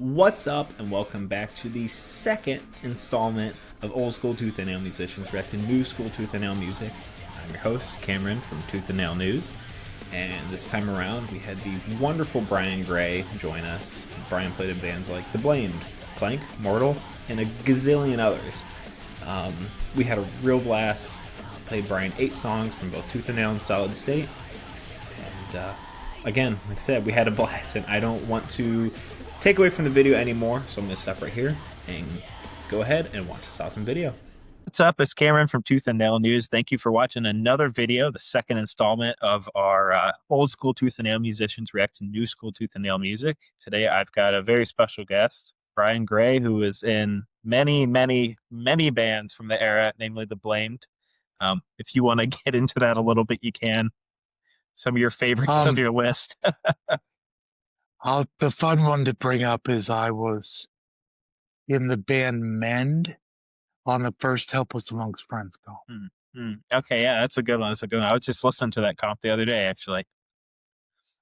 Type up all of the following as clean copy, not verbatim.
What's up, and welcome back to the second installment of Old School Tooth and Nail Musicians reacting New School Tooth and Nail music. I'm your host, Cameron from Tooth and Nail News, and this time around we had the wonderful Bryan Gray join us. Bryan played in bands like The Blamed, Klank, Mortal, and a gazillion others. We had a real blast. Played Bryan 8 songs from both Tooth and Nail and Solid State, and again, like I said, we had a blast, and I don't want to take away from the video anymore, so I'm going to stop right here and go ahead and watch this awesome video. What's up? It's Cameron from Tooth and Nail News. Thank you for watching another video, the second installment of our Old School Tooth and Nail Musicians reacting New School Tooth and Nail music. Today I've got a very special guest, Bryan Gray, who is in many bands from the era, namely The Blamed. If you want to get into that a little bit, you can. Some of your favorites of your list. The fun one to bring up is I was in the band Mend on the first Help Us Amongst Friends comp. Okay, yeah, that's a good one. That's a good one. I was just listening to that comp the other day, actually.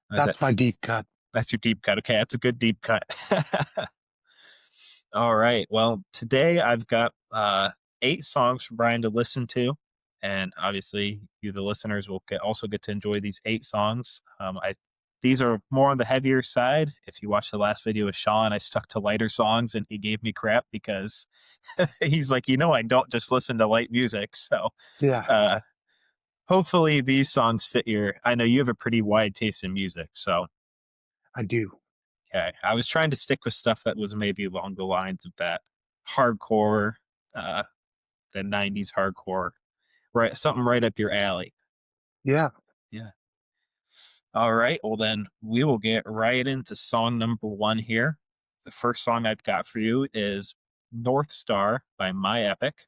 That's my deep cut. That's your deep cut. Okay, that's a good deep cut. All right. Well, today I've got 8 songs for Bryan to listen to. And obviously, you, the listeners, will also get to enjoy these 8 songs. These are more on the heavier side. If you watched the last video with Sean, I stuck to lighter songs, and he gave me crap because he's like, I don't just listen to light music. So yeah, hopefully these songs fit I know you have a pretty wide taste in music, so. I do. Okay, I was trying to stick with stuff that was maybe along the lines of that hardcore, the 90s hardcore. Right, something right up your alley. Yeah. All right, well then we will get right into song number 1 here. The first song I've got for you is North Star by My Epic.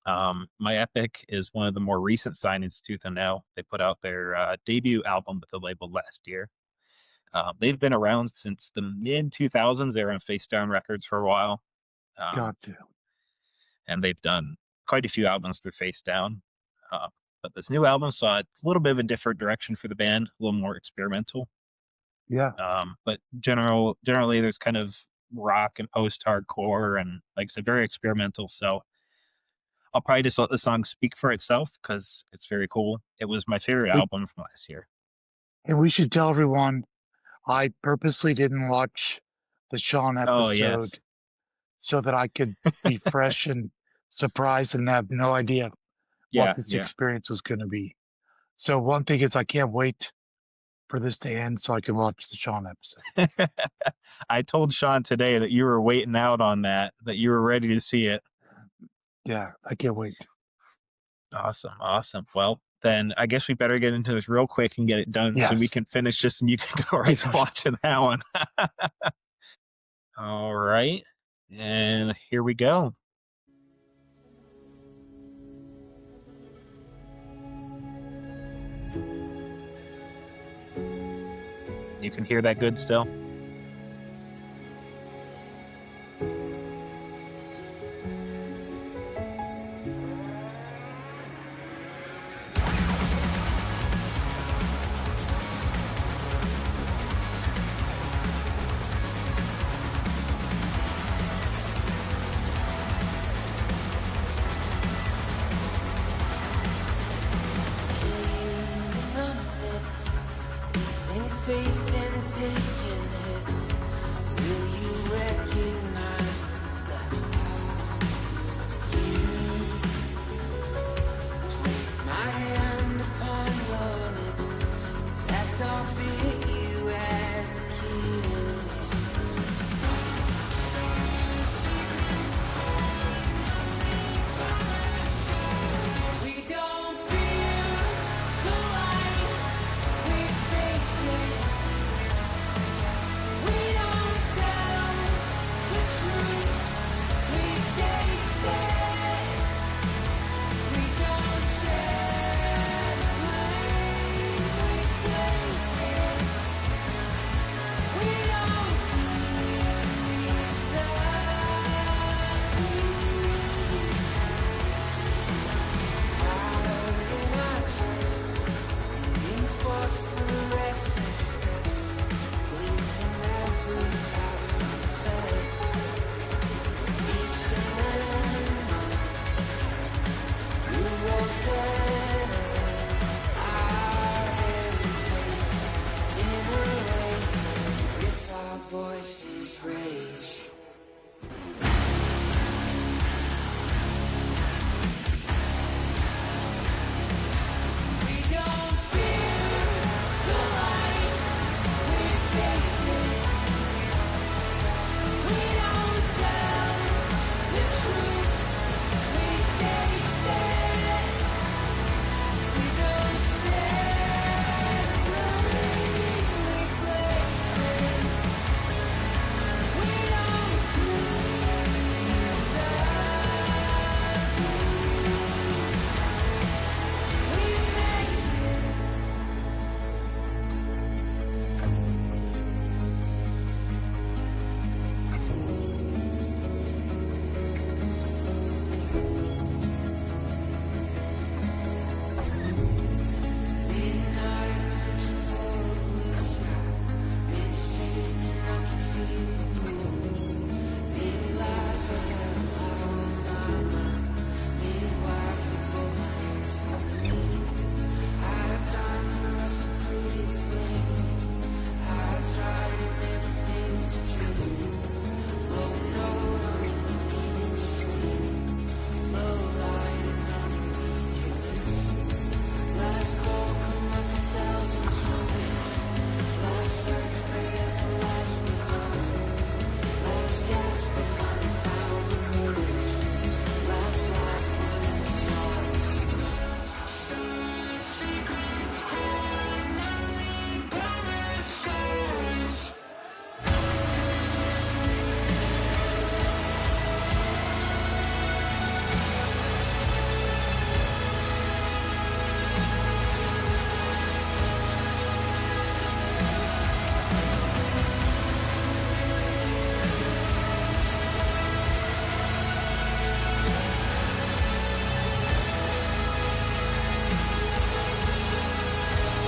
My Epic is one of the more recent signings to Tooth and Nail. They put out their debut album with the label last year. They've been around since the mid-2000s. They were on Face Down Records for a while. Gotcha. And they've done quite a few albums through Face Down. But this new album saw a little bit of a different direction for the band, a little more experimental. Yeah. But generally there's kind of rock and post-hardcore and, like I said, very experimental. So I'll probably just let the song speak for itself because it's very cool. It was my favorite album from last year. And we should tell everyone, I purposely didn't watch the Sean episode so that I could be fresh and surprised and have no idea what this experience was going to be. So one thing is I can't wait for this to end so I can watch the Sean episode. I told Sean today that you were waiting out on that you were ready to see it. Yeah, I can't wait. Awesome. Well, then I guess we better get into this real quick and get it done so we can finish this and you can go right to watching that one. All right, and here we go. You can hear that good still? Facing, taking voices raise.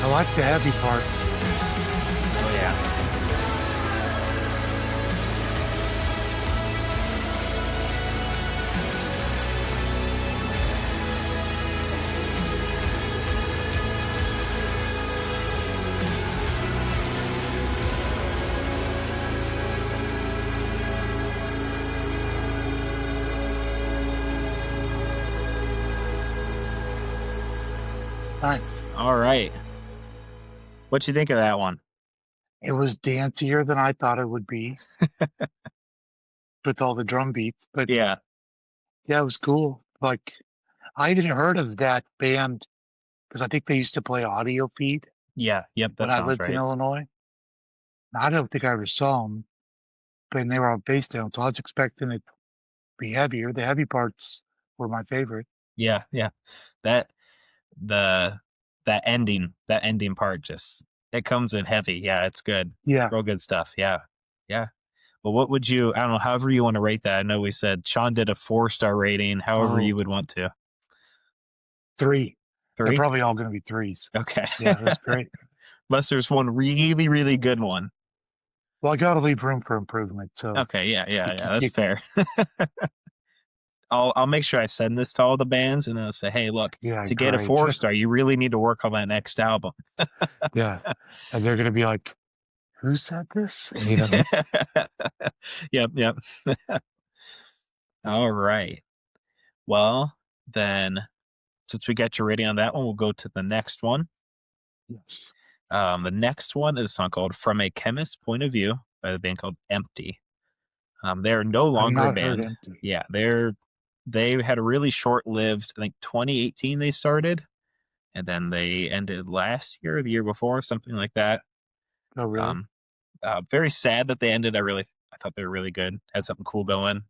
I like the heavy part. Oh yeah. Nice. All right. What'd you think of that one? It was dancier than I thought it would be with all the drum beats, but Yeah. yeah, it was cool. Like, I hadn't heard of that band because I think they used to play Audio Feed Yeah. Yep. That when I sounds lived in right. Illinois. I don't think I ever saw them, but they were on Basedown, so I was expecting it to be heavier. The heavy parts were my favorite. Yeah. Yeah. That the that ending part just it comes in heavy. Yeah, it's good. Yeah. Real good stuff. Yeah. Yeah. But what would you I don't know, however you want to rate that. I know we said Sean did a 4-star rating, however you Oh, would want to. 3. They're 3? probably all going to be 3s. Okay. Yeah, that's great. Unless there's one really, really good one. Well, I got to leave room for improvement. So, Okay, yeah, yeah, you, yeah. That's you, fair. I'll make sure I send this to all the bands and I'll say, hey, look, yeah, to get a great. 4-star, you really need to work on that next album. Yeah. And they're going to be like, who said this? You know? Yep, yep. All right. Well, then since we got your rating on that one, we'll go to the next one. Yes. The next one is a song called From a Chemist's Point of View by the band called Empty. They're no I've longer a not heard band. Empty. Yeah, they had a really short-lived, I think 2018 they started, and then they ended last year or the year before, something like that. Oh, really? Very sad that they ended. I thought they were really good. Had something cool going.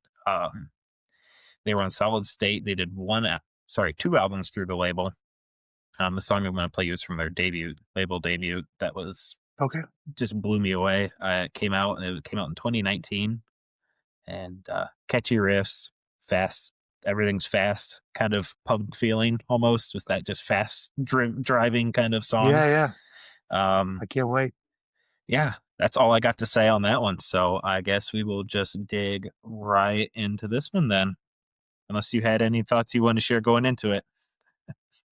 They were on Solid State. They did two albums through the label. The song I'm going to play you is from their label debut. That was Okay. just blew me away. It came out in 2019, and catchy riffs, fast. Everything's fast, kind of punk feeling almost. Was that just fast driving kind of song? Yeah, yeah. Um, I can't wait. yeah, that's all I got to say on that one. So I guess we will just dig right into this one then. Unless you had any thoughts you want to share going into it.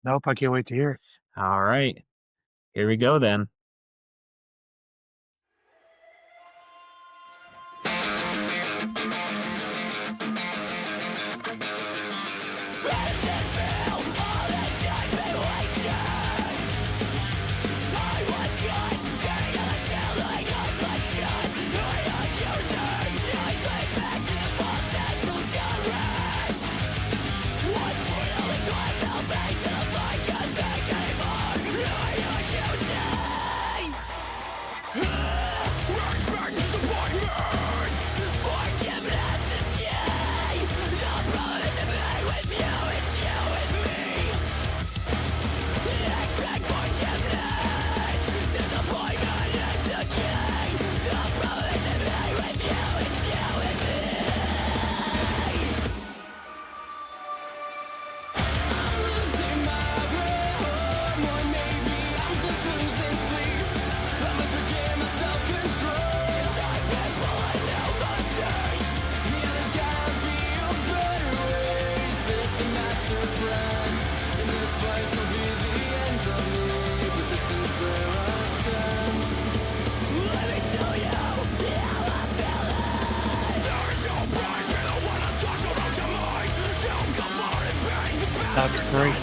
Nope, I can't wait to hear it. All right, here we go then. it's great.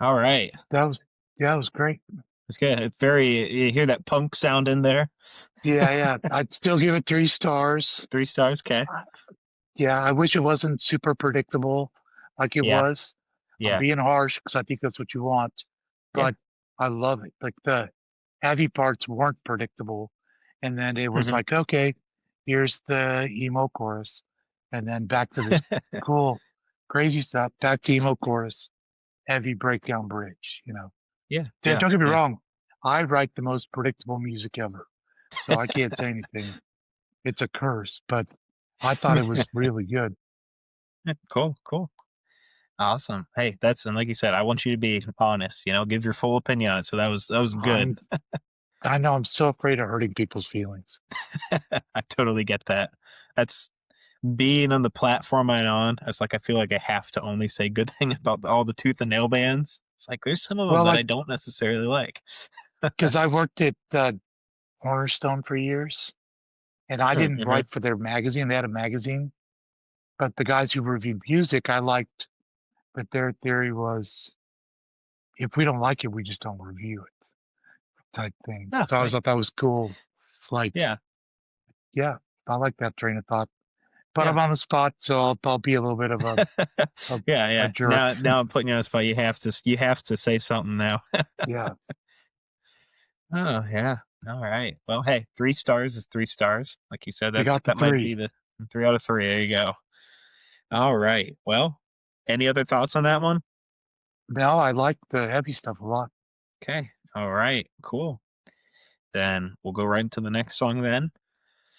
All right. That was great. It's good. It's you hear that punk sound in there? Yeah. I'd still give it 3 stars. 3 stars, okay. Yeah, I wish it wasn't super predictable like it was. Yeah. I'm being harsh because I think that's what you want. But I love it. Like the heavy parts weren't predictable. And then it was like, okay, here's the emo chorus. And then back to this cool, crazy stuff. Back to emo chorus. Heavy breakdown bridge, you know. Yeah. Don't get me wrong. I write the most predictable music ever. So I can't say anything. It's a curse, but I thought it was really good. Cool. Awesome. Hey, and like you said, I want you to be honest, give your full opinion on it. So that was good. I know, I'm so afraid of hurting people's feelings. I totally get that. That's being on the platform I'm on. It's like I feel like I have to only say good things about all the Tooth and Nail bands. It's like there's some of them that I don't necessarily like. Because I worked at Cornerstone for years, and I didn't write for their magazine. They had a magazine, but the guys who reviewed music, I liked. But their theory was, if we don't like it, we just don't review it, type thing. So I always thought that was cool. Like, yeah, I like that train of thought. But I'm on the spot, so I'll be a little bit of a a jerk. Now I'm putting you on the spot. You have to say something now. Yeah. Oh yeah. All right. Well, hey, 3 stars is 3 stars. Like you said, that might be the 3 out of 3. There you go. All right. Well, any other thoughts on that one? No, I like the heavy stuff a lot. Okay. All right. Cool. Then we'll go right into the next song then.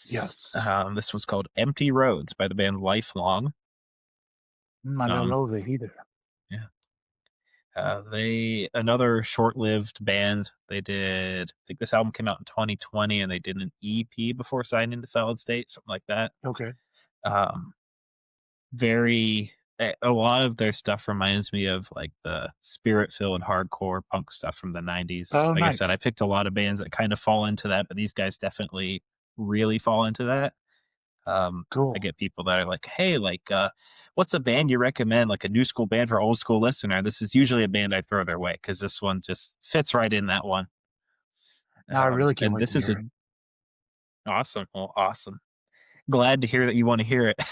Yes. This one's called Empty Roads by the band Lifelong. I don't know it either. Yeah. Another short-lived band. I think this album came out in 2020 and they did an EP before signing to Solid State, something like that. Okay. A lot of their stuff reminds me of like the spirit-filled hardcore punk stuff from the 90s. Oh, like nice. I said, I picked a lot of bands that kind of fall into that, but these guys definitely really fall into that. Cool. I get people that are like, hey, what's a band you recommend, like a new school band for old school listener? This is usually a band I throw their way because this one just fits right in that one. I really can't wait this to is hear it. Awesome. Well, awesome. Glad to hear that you want to hear it.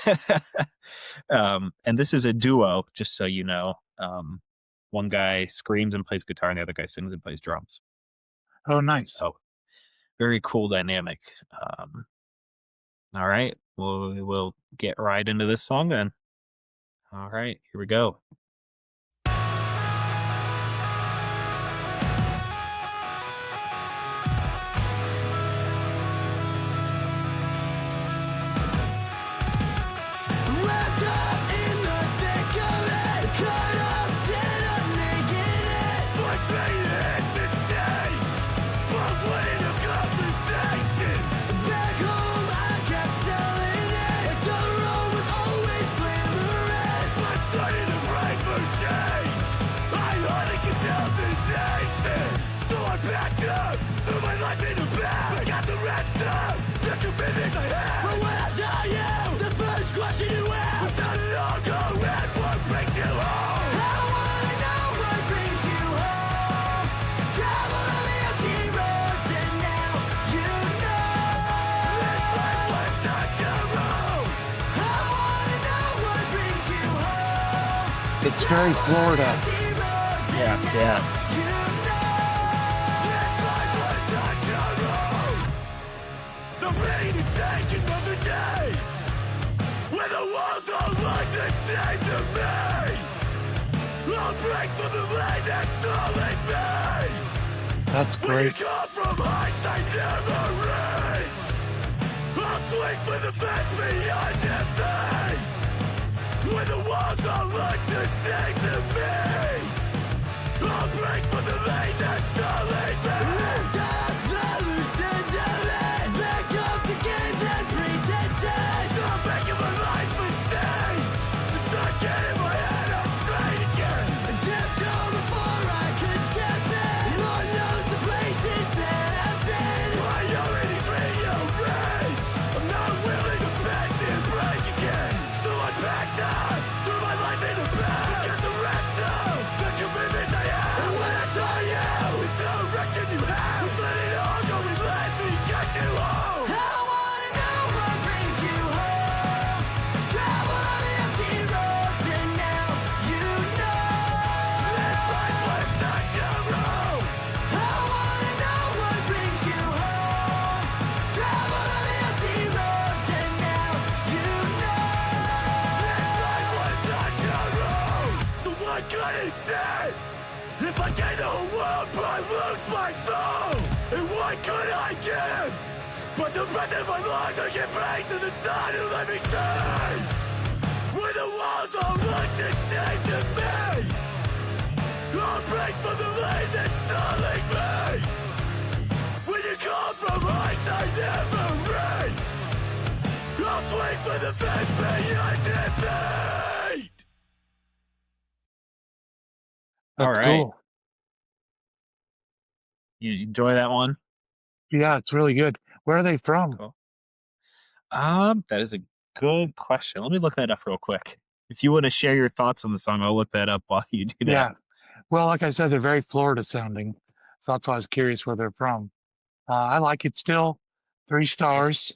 And this is a duo, just so you know. One guy screams and plays guitar, and the other guy sings and plays drums. Oh, nice. So, very cool dynamic. All right. Well, we'll get right into this song then. All right. Here we go. Caught up, set up, making it. Forsaken, mistake. It's very Florida. Yeah. The ready to take another day when the walls are like the same to me. I'll break for the lane that's stalling me. That's When you great. come from heights I never reached, I'll swing for the fence beyond defeat. When the walls are like the same to me, I'll break for the lane that's stalling me. Lift up the loose gentlemen, back up the games and pretenses. Stop making my life a stage, to start getting my head on straight again. And tiptoe before I can step in. Lord knows the places that I've been. Priorities rearranged, I'm not willing to bend and break again. So I packed up, threw my life in the bag. Forget the rest of the commitments I have. And when I saw you, the direction you have, just let it all go and let me get you home. I wanna know what brings you home. Travel on the empty roads and now you know this life was such a road. I wanna know what brings you home. Travel on the empty roads and now you know this life was such a road. So what could he say? If I gave the whole world but I lose my soul, and what could I give? But the breath in my lungs I give face to the sun who let me see. When the walls all look the same to me, I'll break for the lane that's stalling me. When you come from heights I never reached, I'll swing for the fence beyond defeat. That's All right. cool. You enjoy that one? Yeah, it's really good. Where are they from? Cool. That is a good question. Let me look that up real quick. If you want to share your thoughts on the song, I'll look that up while you do that. Yeah. Well, like I said, they're very Florida sounding. So that's why I was curious where they're from. I like it still. 3 stars.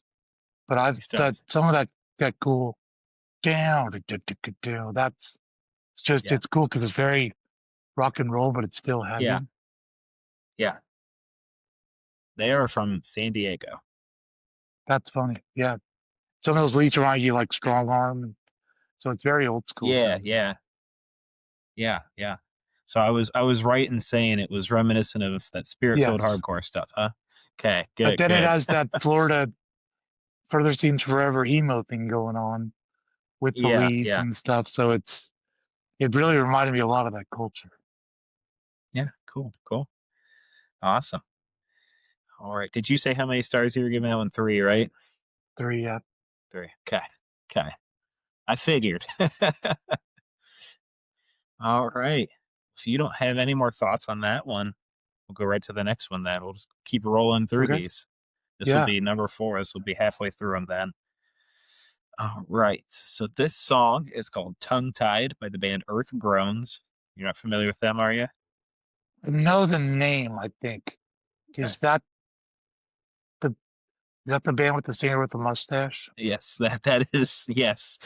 But I've 3 stars. some of that cool down. That's it's just Yeah. it's cool because it's very rock and roll, but it's still heavy. Yeah. They are from San Diego. That's funny. Yeah. Some of those leads remind you like Strong Arm. So it's very old school. sounding. Yeah. So I was right in saying it was reminiscent of that spirit-filled Yes. hardcore stuff, huh? Okay, good. But then it good. has that Florida Further Seems Forever emo thing going on with the leads Yeah. and stuff. So it really reminded me a lot of that culture. Yeah, cool. Awesome. All right. Did you say how many stars you were giving that one? 3, right? 3, yeah. 3. Okay. I figured. All right. If you don't have any more thoughts on that one, we'll go right to the next one then. We'll just keep rolling through Okay. these. This will Yeah. be number 4. This will be halfway through them then. All right. So this song is called Tongue Tied by the band Earth Groans. You're not familiar with them, are you? I know the name, I think. Okay. Is that the band with the singer with the mustache? Yes, that is, yes.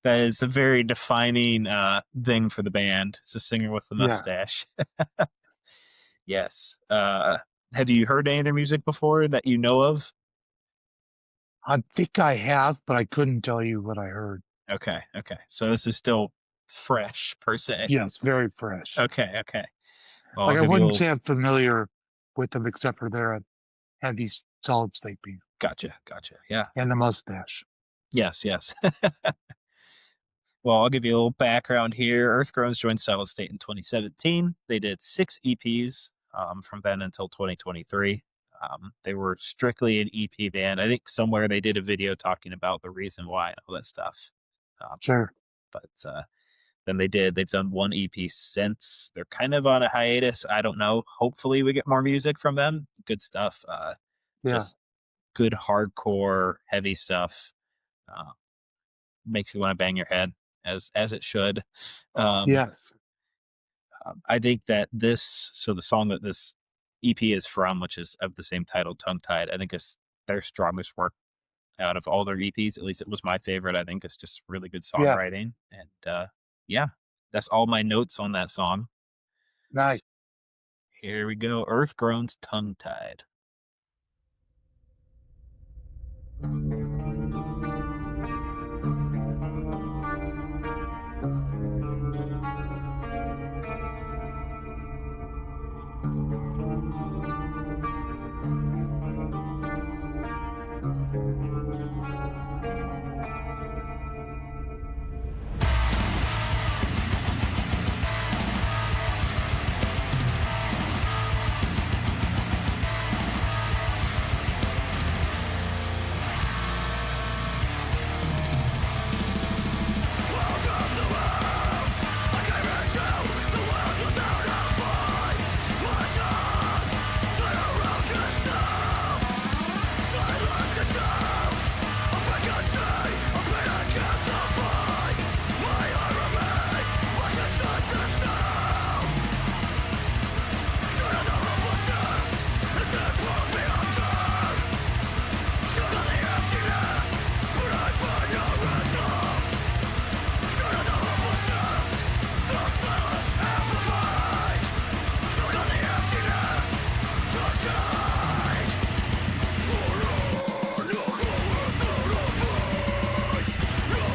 That is a very defining thing for the band. It's a singer with the Yeah. mustache. Yes. Have you heard any of their music before that you know of? I think I have, but I couldn't tell you what I heard. Okay. So this is still fresh per se. Yes, very fresh. Okay. Well, Like I'll I give you a wouldn't little... say I'm familiar with them except for their heavy solid state beat Gotcha. Yeah. and the mustache. Yes. Well, I'll give you a little background here. Earth Groans joined Solid State in 2017. They did 6 EPs from then until 2023. They were strictly an EP band. I think somewhere they did a video talking about the reason why and all that stuff. Sure. But then they've done 1 EP since. They're kind of on a hiatus. I don't know. Hopefully we get more music from them. Good stuff. Yeah. Just good hardcore, heavy stuff. Makes you want to bang your head as it should. Yes. I think that the song that this EP is from, which is of the same title, Tongue Tied, I think is their strongest work out of all their EPs. At least it was my favorite. I think it's just really good songwriting. And yeah, that's all my notes on that song. Nice. So here we go. Earth Groans Tongue-Tied.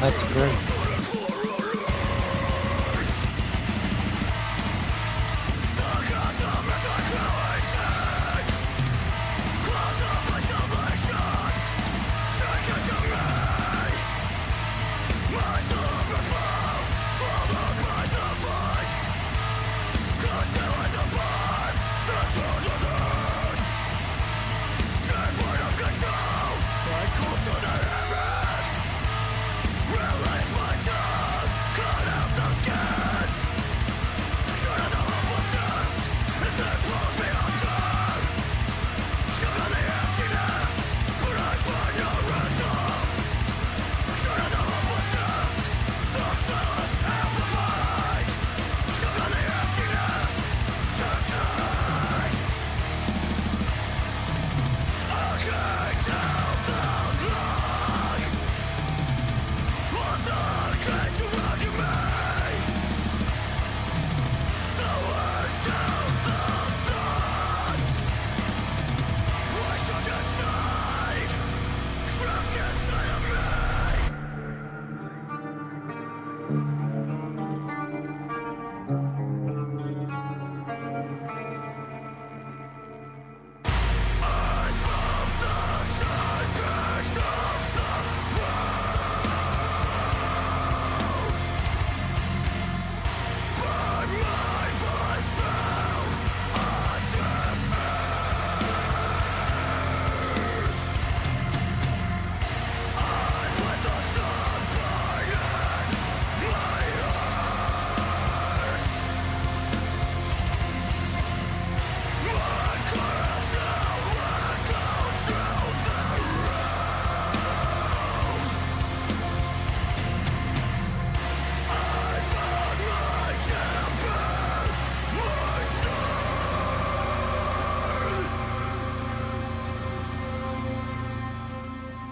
That's great.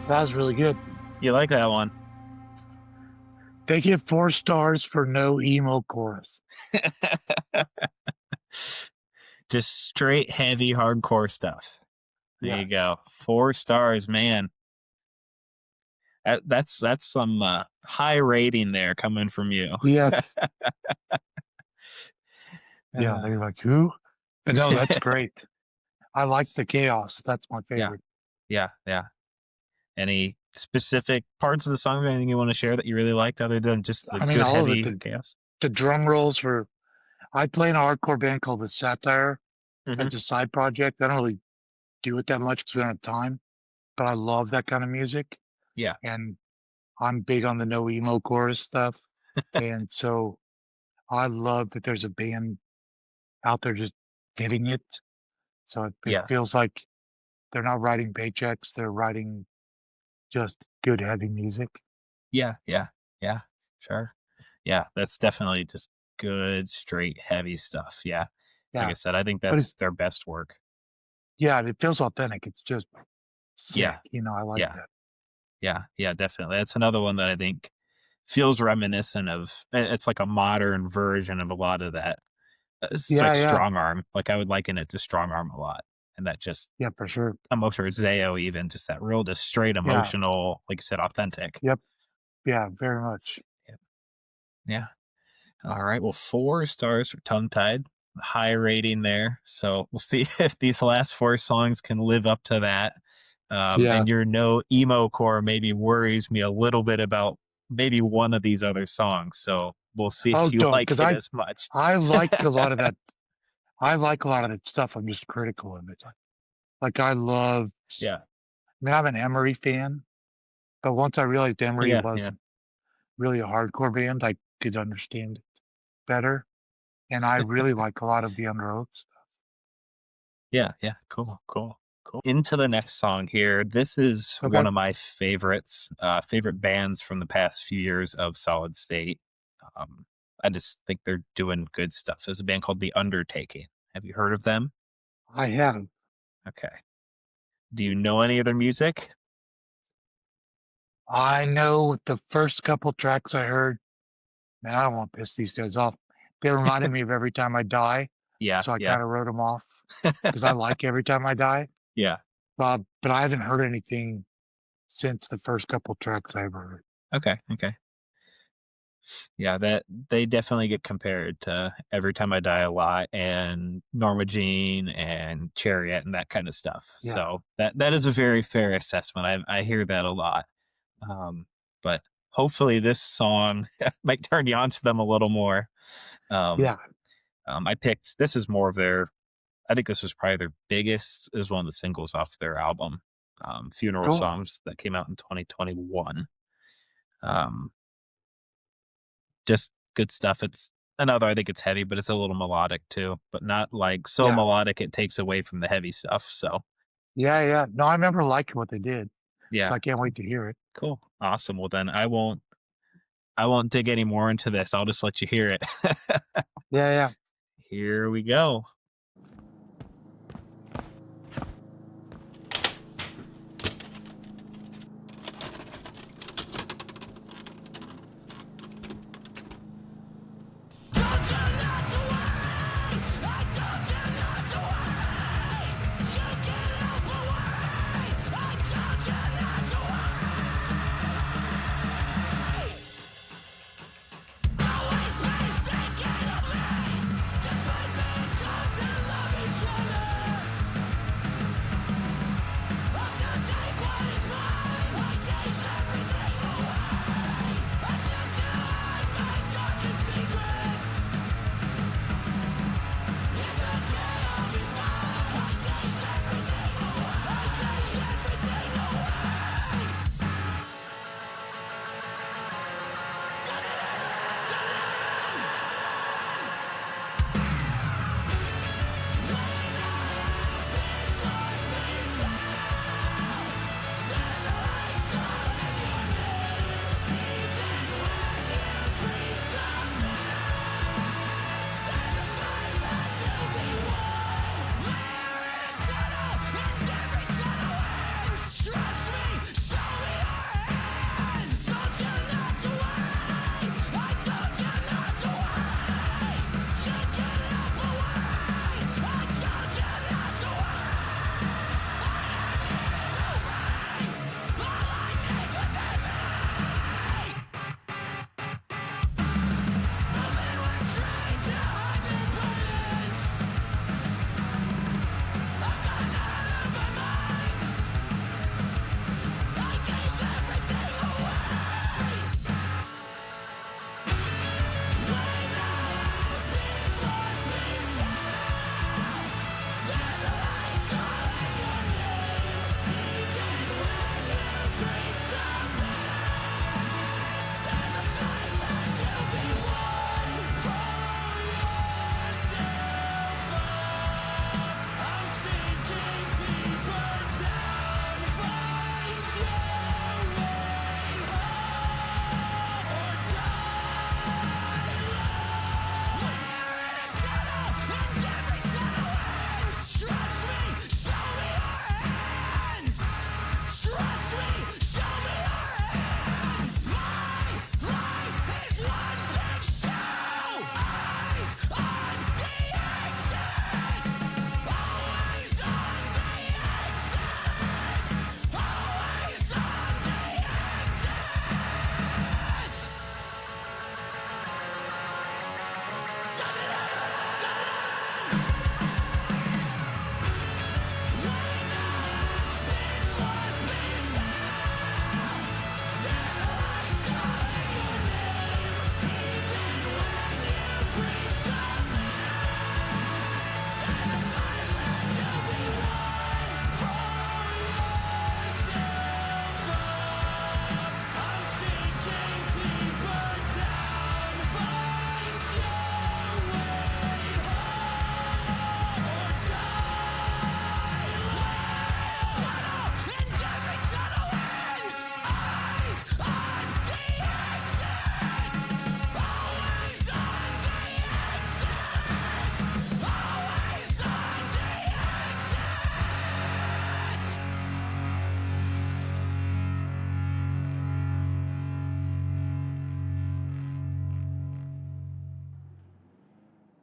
That was really good. You like that one? They get 4 stars for no emo chorus. Just straight heavy hardcore stuff. There you go. 4 stars, man. That's some high rating there coming from you. Yeah. Yeah, they're like, who? But no, that's great. I like the chaos. That's my favorite. Yeah. Any specific parts of the song or anything you want to share that you really liked other than just the good all heavy of it, chaos? The drum rolls were... I play in a hardcore band called The Satire as a side project. I don't really do it that much because we don't have time, but I love that kind of music. Yeah. And I'm big on the no emo chorus stuff. And so I love that there's a band out there just getting it. So it feels like they're not writing paychecks. They're writing just good heavy music. Yeah. Sure. Yeah, that's definitely just good, straight, heavy stuff. Yeah. Like I said, I think that's their best work. Yeah, it feels authentic. It's just sick. I like that. Yeah, definitely. That's another one that I think feels reminiscent of. It's like a modern version of a lot of that. It's Yeah, like yeah, Strong Arm. Like I would liken it to Strong Arm a lot, and that just yeah, for sure. emotional Zayo, even just that real, just straight Yeah, emotional, like you said, authentic. yep, yeah, very much. Yeah. Yeah. All right. Well, 4 stars for Tongue Tied. High rating there. So we'll see if these last 4 songs can live up to that. Yeah. And your no emo core maybe worries me a little bit about maybe one of these other songs. So we'll see Oh, if you don't, like because it as much. I like a lot of that. I like a lot of that stuff. I'm just critical of it. Like I love. Yeah. I mean, I'm an Emery fan, but once I realized Emery Yeah. Yeah. wasn't really a hardcore band, I could understand it better. And I really like a lot of the Under Oath stuff. Yeah. Yeah. Cool. Into the next song here. This is Okay. one of my favorites, favorite bands from the past few years of Solid State. Um, I just think they're doing good stuff. There's a band called The Undertaking. Have you heard of them? I have. Okay. Do you know any of their music? I know the first couple tracks I heard, man, I don't want to piss these guys off. They reminded me of Every Time I Die. Yeah. So I Yeah. kind of wrote them off because I like Every Time I Die. Yeah. But I haven't heard anything since the first couple tracks I ever heard. Okay. Yeah, that they definitely get compared to Every Time I Die a lot and Norma Jean and Chariot and that kind of stuff. Yeah. So that is a very fair assessment. I hear that a lot. But hopefully this song might turn you on to them a little more. Yeah. I picked, this is more of their, I think this was probably their biggest, is one of the singles off their album, Funeral Cool. Songs, that came out in 2021. Just good stuff. It's another, I think it's heavy, but it's a little melodic too, but not like so Yeah. melodic it takes away from the heavy stuff. So Yeah. No, I remember liking what they did. yeah, So I can't wait to hear it. cool, awesome. Well then I won't dig any more into this. I'll just let you hear it. Yeah. Here we go.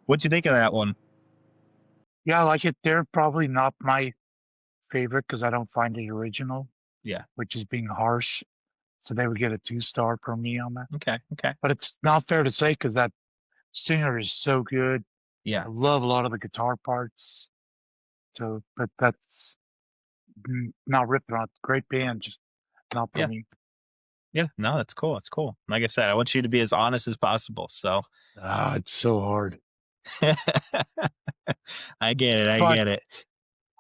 What'd you think of that one? Yeah, I like it. They're probably not my favorite because I don't find it original. Yeah. Which is being harsh. So they would get a 2-star from me on that. Okay. But it's not fair to say because that singer is so good. Yeah. I love a lot of the guitar parts. So, but that's not ripping on. Great band, just not for me. Yeah, no, that's cool. That's cool. Like I said, I want you to be as honest as possible. So It's so hard. I get it. I But get it.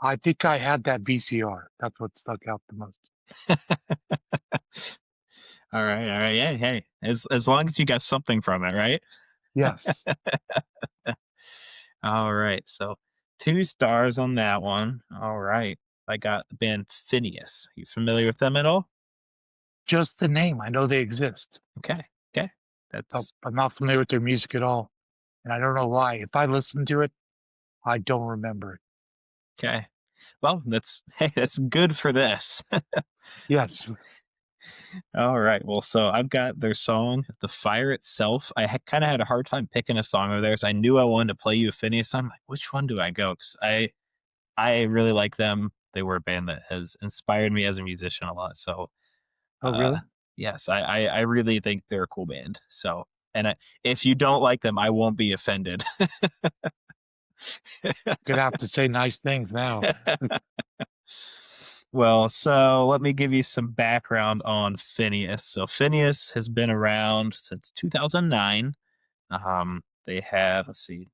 I think I had that VCR. That's what stuck out the most. All right. Yeah, hey. As long as you got something from it, right? Yes. All right. So 2 stars on that one. All right. I got the band Phineas. You familiar with them at all? Just the name. I know they exist. Okay. That's I'm not familiar with their music at all. And I don't know why. If I listen to it, I don't remember it. okay. Well, that's good for this. Yes. All right. Well, so I've got their song, The Fire Itself. I kind of had a hard time picking a song of theirs. I knew I wanted to play you a Phineas. I'm like, which one do I go? 'Cause I really like them. They were a band that has inspired me as a musician a lot. So, Oh, really? yes, I really think they're a cool band. So, and if you don't like them, I won't be offended. Gonna have to say nice things now. Well, so let me give you some background on Phineas. So Phineas has been around since 2009. They have, let's see,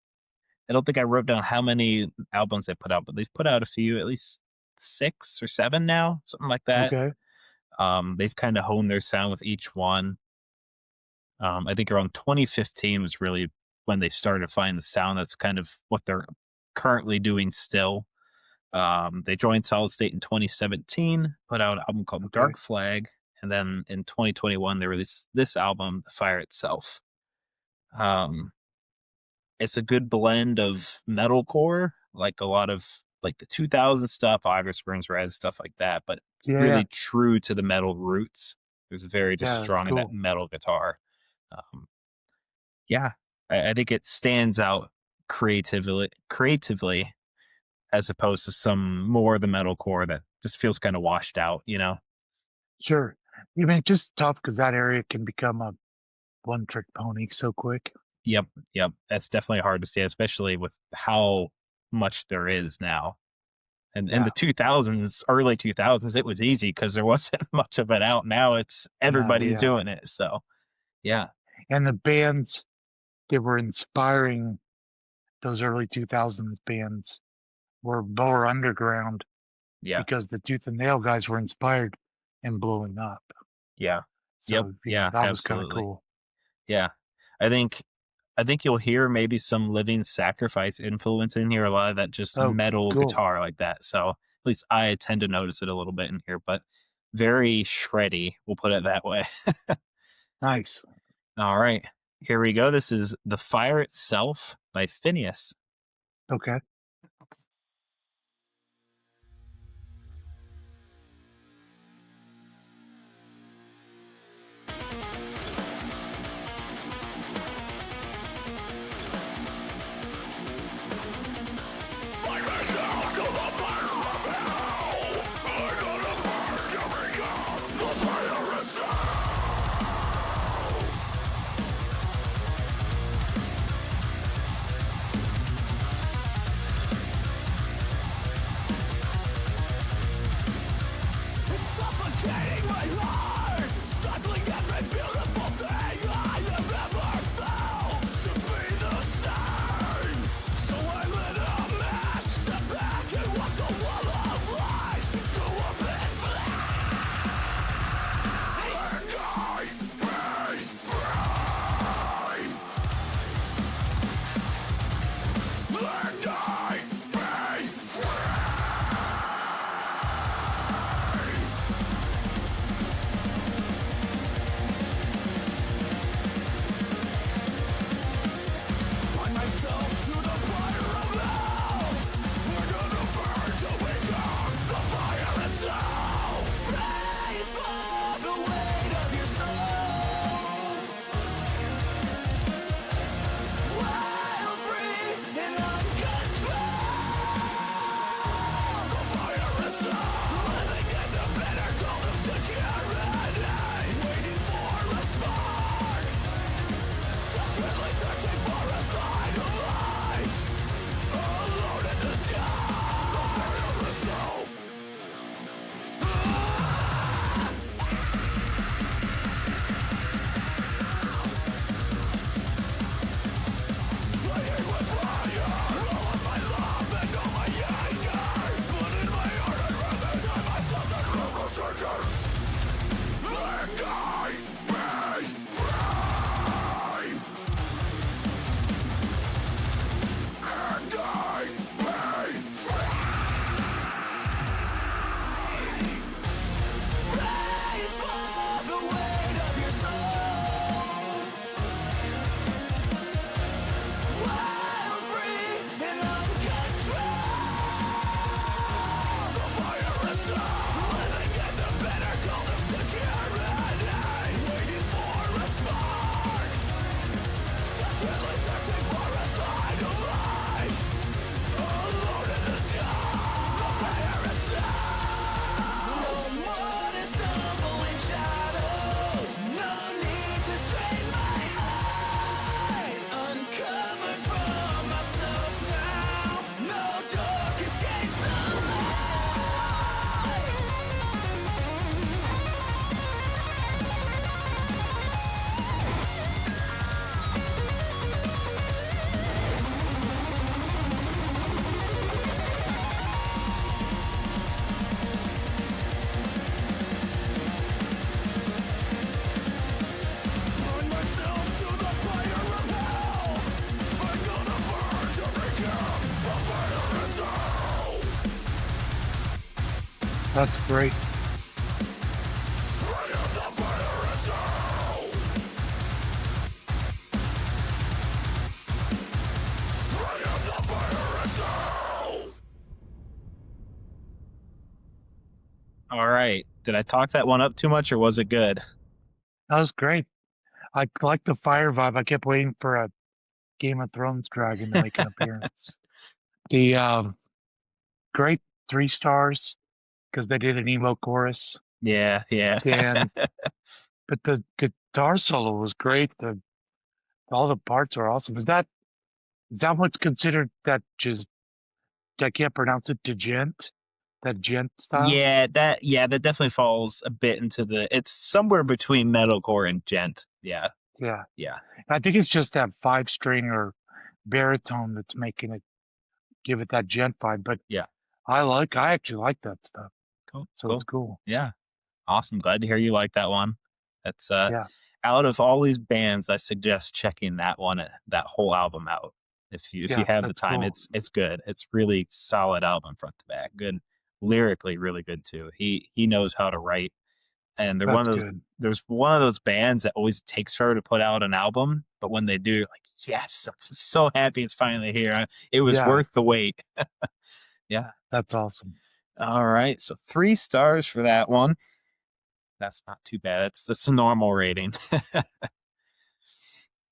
I don't think I wrote down how many albums they put out, but they've put out a few, at least 6 or 7 now, something like that. Okay. They've kind of honed their sound with each one. I think around 2015 was really when they started to find the sound that's kind of what they're currently doing still. They joined Solid State in 2017, put out an album called Dark Flag, and then in 2021 they released this album, The Fire Itself. It's a good blend of metalcore, like a lot of like the 2000 stuff, August Burns Red, stuff like that, but it's really true to the metal roots. It was very just strong in that metal guitar. I think it stands out creatively as opposed to some more of the metalcore that just feels kind of washed out, you know? Sure. You mean just tough because that area can become a one-trick pony so quick. Yep. That's definitely hard to see, especially with how much there is now. And in the 2000s, early 2000s, it was easy because there wasn't much of it out. Now it's everybody's doing it. So, yeah. And the bands that were inspiring those early 2000s bands were more underground. Yeah. Because the Tooth and Nail guys were inspired and blowing up. Yeah. So, that was kind of cool. Yeah. I think you'll hear maybe some Living Sacrifice influence in here, a lot of that just metal guitar like that. So at least I tend to notice it a little bit in here, but very shreddy, we'll put it that way. Nice. All right, here we go. This is The Fire Itself by Phineas. Okay. That's great. All right. Did I talk that one up too much, or was it good? That was great. I like the fire vibe. I kept waiting for a Game of Thrones dragon to make an appearance. The great 3 stars because they did an emo chorus. Yeah. And but the guitar solo was great. All the parts are awesome. Is that what's considered that just I can't pronounce it, djent? That djent style? that definitely falls a bit into it's somewhere between metalcore and gent. Yeah. Yeah. I think it's just that 5-string or baritone that's making it give it that djent vibe. But yeah, I actually like that stuff. cool. It's cool. Yeah, awesome. Glad to hear you like that one. That's Yeah. out of all these bands, I suggest checking that whole album out. If you have the time, cool. it's good. It's really solid album front to back. Good lyrically, really good too. He knows how to write. And they're there's one of those bands that always takes forever to put out an album, but when they do, you're like, yes, I'm so happy it's finally here. It was worth the wait. Yeah. That's awesome. All right. So 3 stars for that one. That's not too bad. That's a normal rating.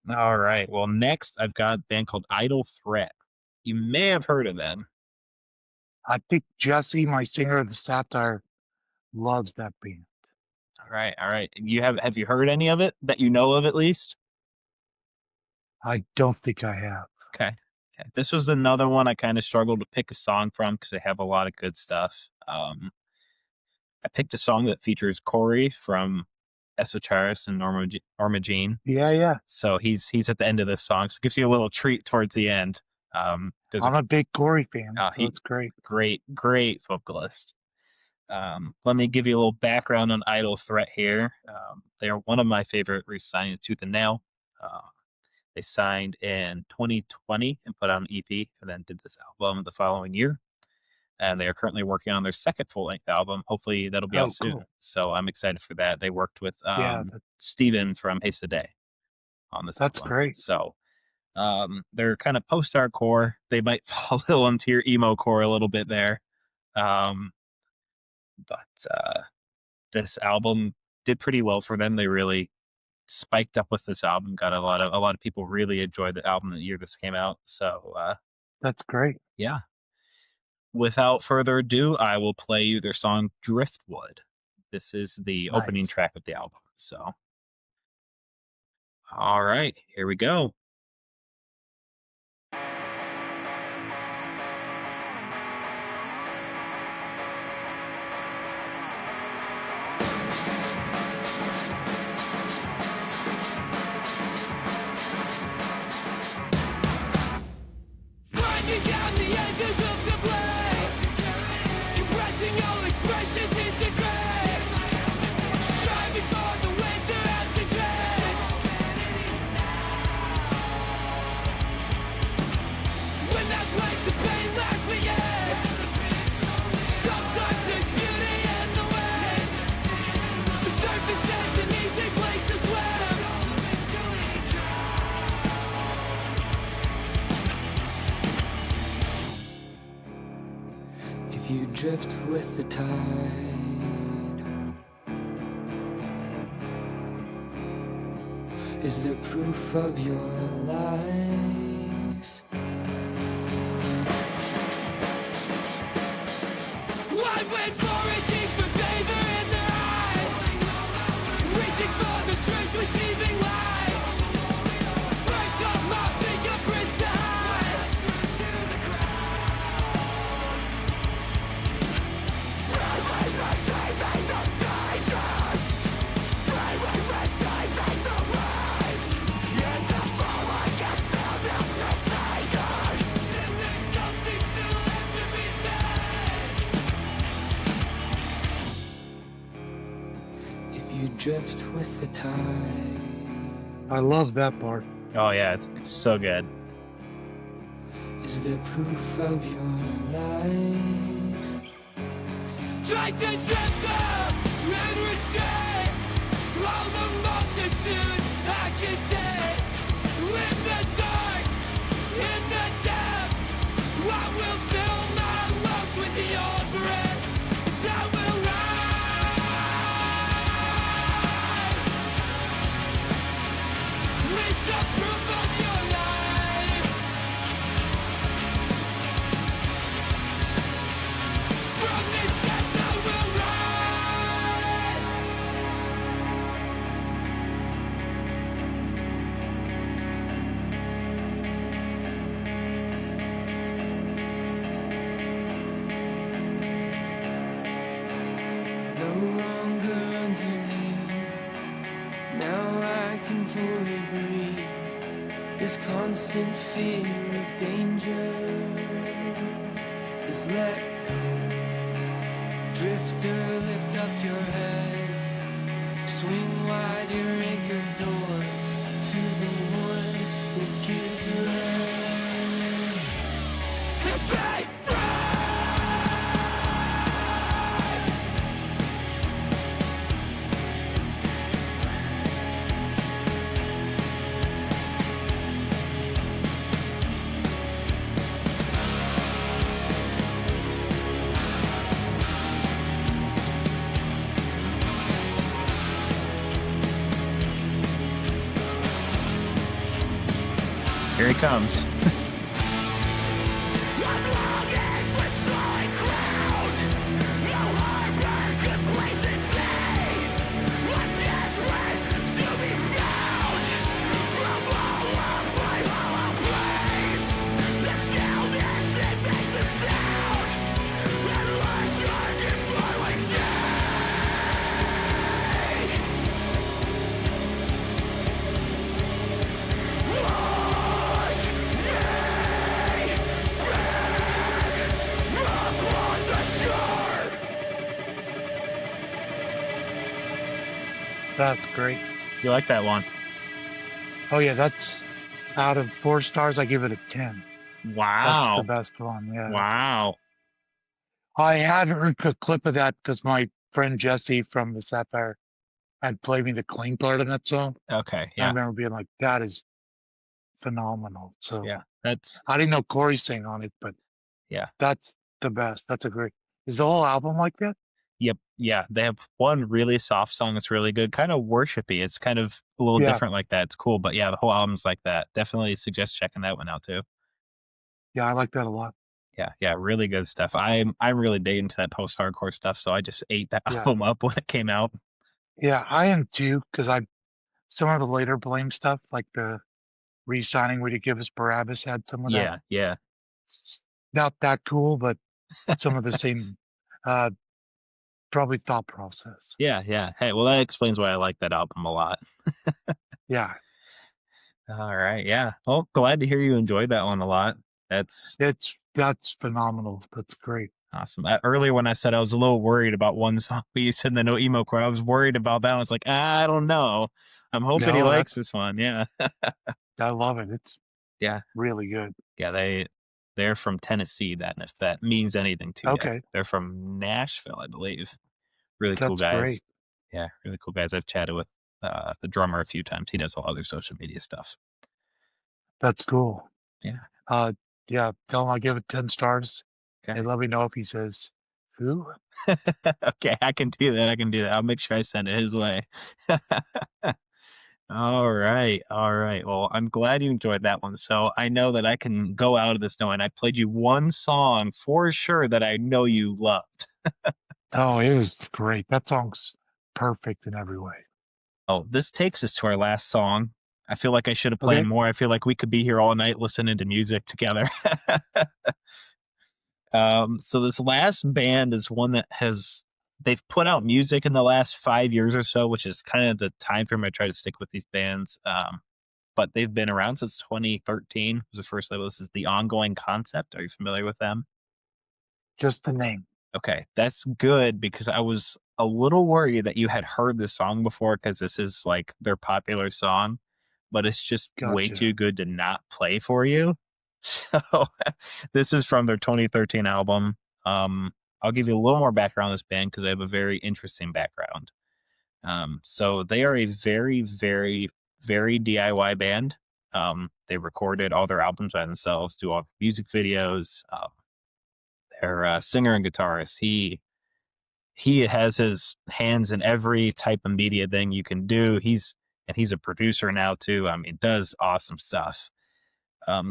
All right. Well, next I've got a band called Idle Threat. You may have heard of them. I think Jesse, my singer of the Satire, loves that band. All right. Have you heard any of it that you know of at least? I don't think I have. Okay. This was another one I kind of struggled to pick a song from because they have a lot of good stuff. I picked a song that features Corey from Esocharis and Norma Jean. Yeah. So he's at the end of this song, so it gives you a little treat towards the end. I'm a big Corey fan, so it's great. Great vocalist. Let me give you a little background on Idle Threat here. They are one of my favorite re-signings, Tooth and Nail. They signed in 2020 and put out an EP, and then did this album the following year. And they are currently working on their second full-length album. Hopefully that'll be out soon. So I'm excited for that. They worked with Steven from Haste the Day on this album. That's great. So they're kind of post-hardcore. They might fall a little into your emo core a little bit there. But this album did pretty well for them. They really spiked up with this album. Got a lot of people really enjoyed the album the year this came out. So that's great. Yeah. Without further ado, I will play you their song Driftwood. This is the opening track of the album. So, all right, here we go. You drift with the tide. Is there proof of your life? I went foraging for favor in their eyes, reaching for the truth, receiving lies. Burnt off my fingerprints to hide. Drift with the tide. I love that part. Oh yeah, it's so good. Is there proof of your life? Try to temper and restrain all the multitudes I can take. In the dark, in the depth, I will fill my lungs with your breath. I will rise with the proof of your life. From this death I will rise. No longer underneath. Now I can fully breathe. This constant fear of danger. Just let go. Drifter, lift up your head. Swing wide your anchored doors to the one who gives you life. Be free! Here he comes. That's great. You like that one? Oh yeah, that's out of 4 stars, I give it a 10. That's the Wow. best one. Yeah. Wow. I had heard a clip of that because my friend Jesse from the Sapphire had played me the Klank part of that song. Okay. I Yeah. remember being like, that is phenomenal. So Yeah. That's I didn't know Corey sang on it, but yeah. that's the best. That's a great. Is the whole album like that? Yep. Yeah. They have one really soft song that's really good, kind of worshipy. It's kind of a little Yeah. different like that. It's cool. But yeah, the whole album's like that. Definitely suggest checking that one out too. Yeah, I like that a lot. Yeah, yeah, really good stuff. I'm really big into that post-hardcore stuff, so I just ate that Yeah. album up when it came out. Yeah, I am too, because some of the later Blame stuff, like the re-signing where you give us Barabbas, had some of that. Yeah, yeah. It's not that cool, but some of the same probably thought process. Yeah, yeah. Hey, well, that explains why I like that album a lot. Yeah, All right, yeah. Well, glad to hear you enjoyed that one a lot. That's that's phenomenal. That's great. awesome. Earlier when I said I was a little worried about one song, but you said the No Emo Core, I was worried about that. I was like, I don't know. I'm hoping he No, likes this one. Yeah. I love it. It's Yeah. really good. Yeah, they're from Tennessee, that if that means anything to you. Okay. They're from Nashville, I believe. Really cool That's guys. great. Yeah, really cool guys. I've chatted with the drummer a few times. He does all other social media stuff. That's cool. Yeah. Yeah, tell him I'll give it 10 stars. Okay. And let me know if he says, who? Okay, I can do that. I'll make sure I send it his way. All right. Well, I'm glad you enjoyed that one. So I know that I can go out of this knowing I played you one song for sure that I know you loved. Oh, it was great. That song's perfect in every way. Oh, this takes us to our last song. I feel like I should have played Okay. more. I feel like we could be here all night listening to music together. So this last band is one that they've put out music in the last 5 years or so, which is kind of the time frame I try to stick with these bands. But they've been around since 2013 was the first label. This is The Ongoing Concept. Are you familiar with them? Just the name. Okay, that's good because I was a little worried that you had heard this song before because this is like their popular song, but it's just way Gotcha. too good to not play for you. So this is from their 2013 album. I'll give you a little more background on this band because they have a very interesting background. So they are a very, very, very DIY band. They recorded all their albums by themselves, do all the music videos. Their singer and guitarist, he has his hands in every type of media thing you can do. He's a producer now too. I mean, does awesome stuff.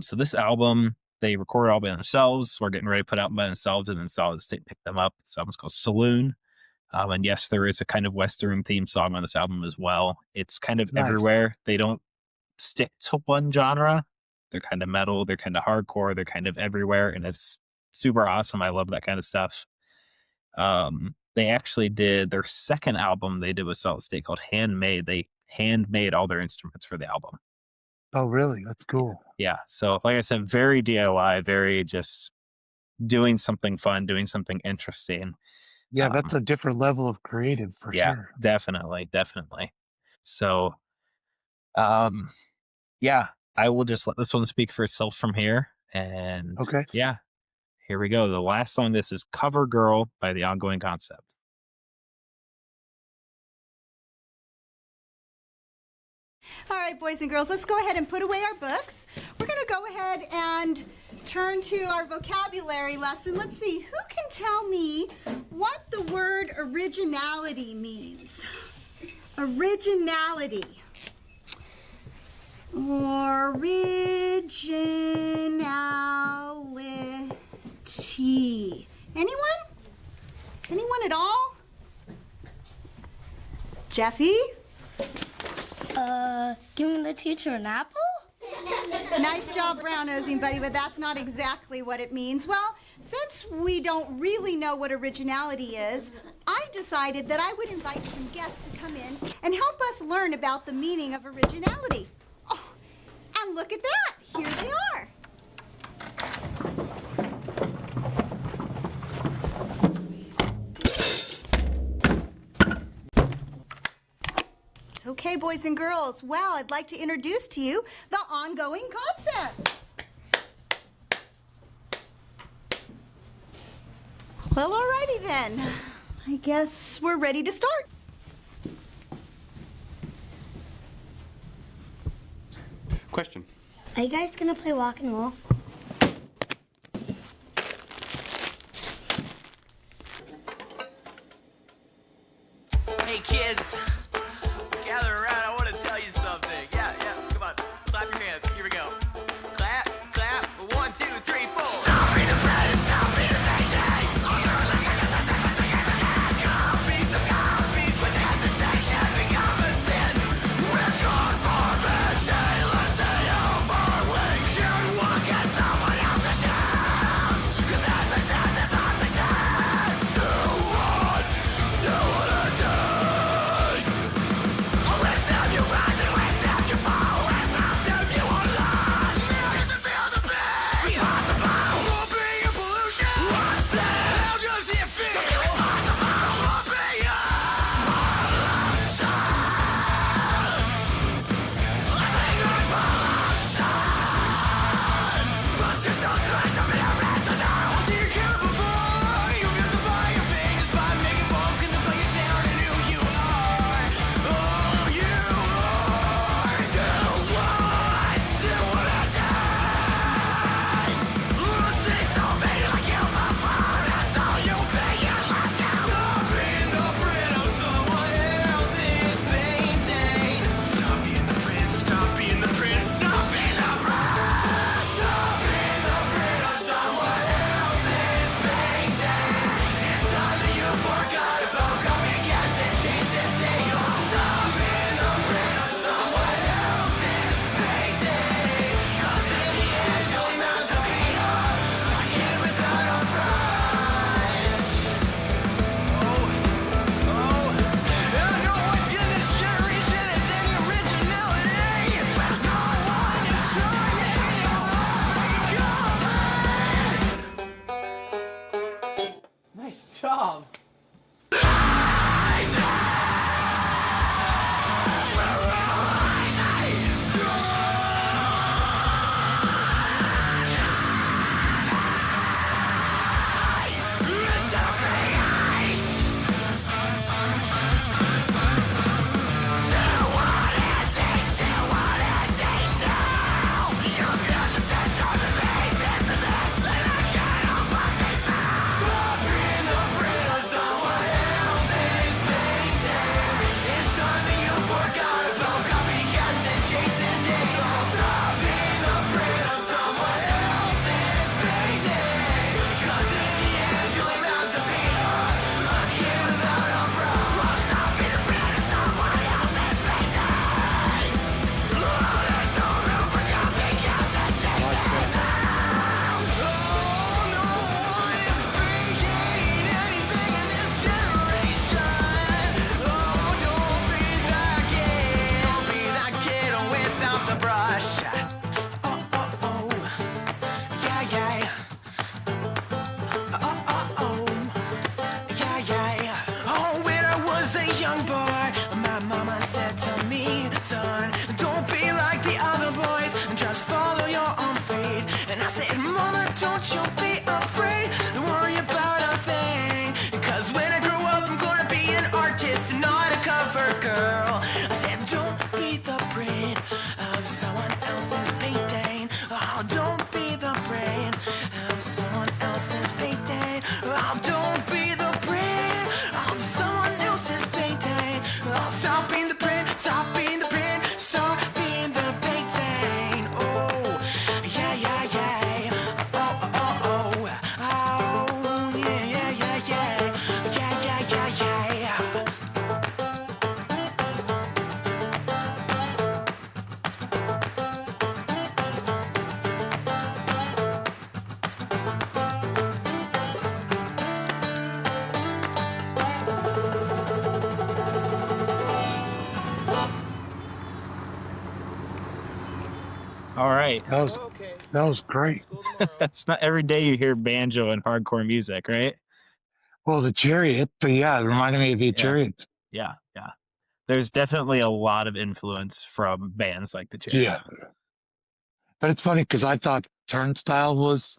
So this album, they recorded all by themselves. We're getting ready to put out by themselves, and then Solid State picked them up. This album's called Saloon. And yes, there is a kind of Western theme song on this album as well. It's kind of everywhere. They don't stick to one genre. They're kind of metal, they're kind of hardcore, they're kind of everywhere, and it's super awesome. I love that kind of stuff. They actually did their second album they did with Solid State called Handmade. They handmade all their instruments for the album. Oh, really? That's cool. Yeah. So, like I said, very DIY, very just doing something fun, doing something interesting. Yeah, that's a different level of creative for sure. Definitely. So, yeah, I will just let this one speak for itself from here. And okay. Yeah, here we go. The last song, this is Cover Girl by The Ongoing Concept. All right, boys and girls, let's go ahead and put away our books. We're going to go ahead and turn to our vocabulary lesson. Let's see, who can tell me what the word originality means? Originality. Originality. Anyone? Anyone at all? Jeffy? Giving the teacher an apple? Nice job brown-nosing, buddy, but that's not exactly what it means. Well, since we don't really know what originality is, I decided that I would invite some guests to come in and help us learn about the meaning of originality. Oh, and look at that. Here they are. Okay, boys and girls, well, I'd like to introduce to you the ongoing concept. Well, alrighty then. I guess we're ready to start. Question. Are you guys gonna play rock and roll? Hey kids, gather around, I want to tell you something. Yeah, come on, clap your hands, here we go. Clap, 1, 2, 3, 4. Stop being afraid, stop being amazing. Piece of copies within the station become a sin. With conformity, let's say over we should walk as All right. That was great. It's not every day you hear banjo and hardcore music, right? Well, the Chariot, but yeah, it reminded me of the Chariot. Yeah. There's definitely a lot of influence from bands like the Chariot. Yeah. But it's funny because I thought Turnstile was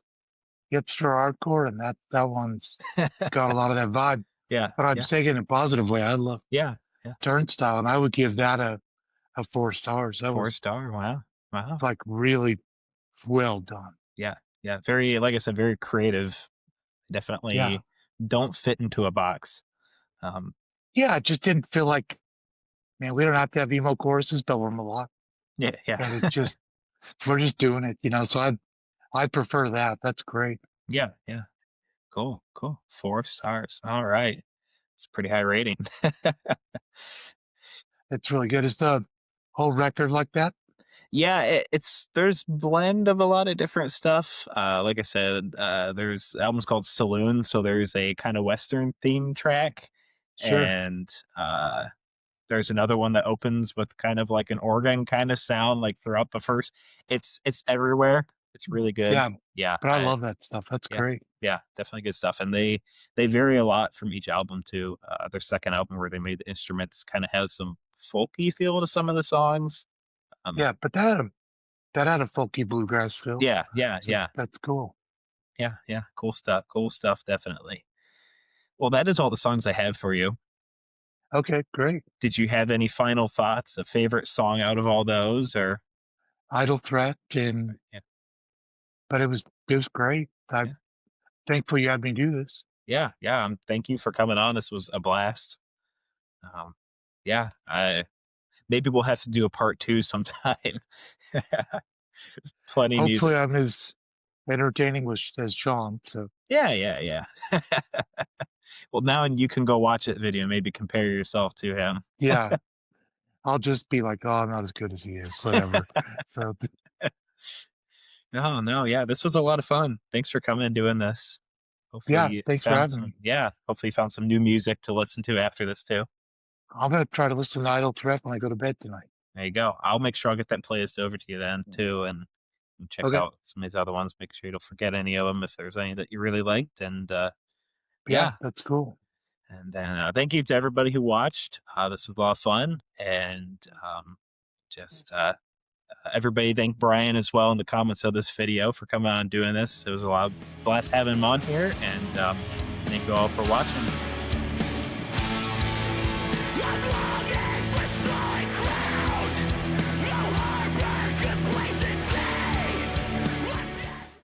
hipster hardcore, and that one's got a lot of that vibe. Yeah. But I'm saying it in a positive way. I love Turnstile, and I would give that a 4 stars. That 4 was star. Wow. like really well done. Yeah. Very, like I said, very creative. Definitely don't fit into a box. Yeah, it just didn't feel like, man, we don't have to have emo choruses, but we're melodic. Yeah. And it just, we're just doing it, so I prefer that. That's great. Yeah. Cool. 4 stars. All right. It's a pretty high rating. It's really good. Is the whole record like that? Yeah, there's blend of a lot of different stuff. Like I said, there's albums called Saloon, so there's a kind of Western theme track. Sure. And there's another one that opens with kind of like an organ kind of sound, like throughout the first. It's everywhere. It's really good. Yeah. But I love that stuff. That's great. Yeah, definitely good stuff. And they vary a lot from each album too. Their second album, where they made the instruments, kind of has some folky feel to some of the songs. Yeah, but that had a folky bluegrass feel. Yeah. That's cool. Yeah. Cool stuff, definitely. Well, that is all the songs I have for you. Okay, great. Did you have any final thoughts, a favorite song out of all those, or? Idle Threat, but it was great. I'm thankful you had me do this. Yeah. Thank you for coming on. This was a blast. Maybe we'll have to do a part 2 sometime. Plenty of music. Hopefully I'm as entertaining as Sean. So yeah. Well, now you can go watch that video, maybe compare yourself to him. Yeah. I'll just be like, oh, I'm not as good as he is, whatever. So No, yeah, this was a lot of fun. Thanks for coming and doing this. Hopefully thanks for having me. Yeah, hopefully you found some new music to listen to after this too. I'm going to try to listen to Idle Threat when I go to bed tonight. There you go. I'll make sure I'll get that playlist over to you then too, and check out some of these other ones. Make sure you don't forget any of them if there's any that you really liked. And that's cool. And then thank you to everybody who watched. This was a lot of fun. And everybody thank Bryan as well in the comments of this video for coming on and doing this. It was a lot of blast having him on here. And thank you all for watching.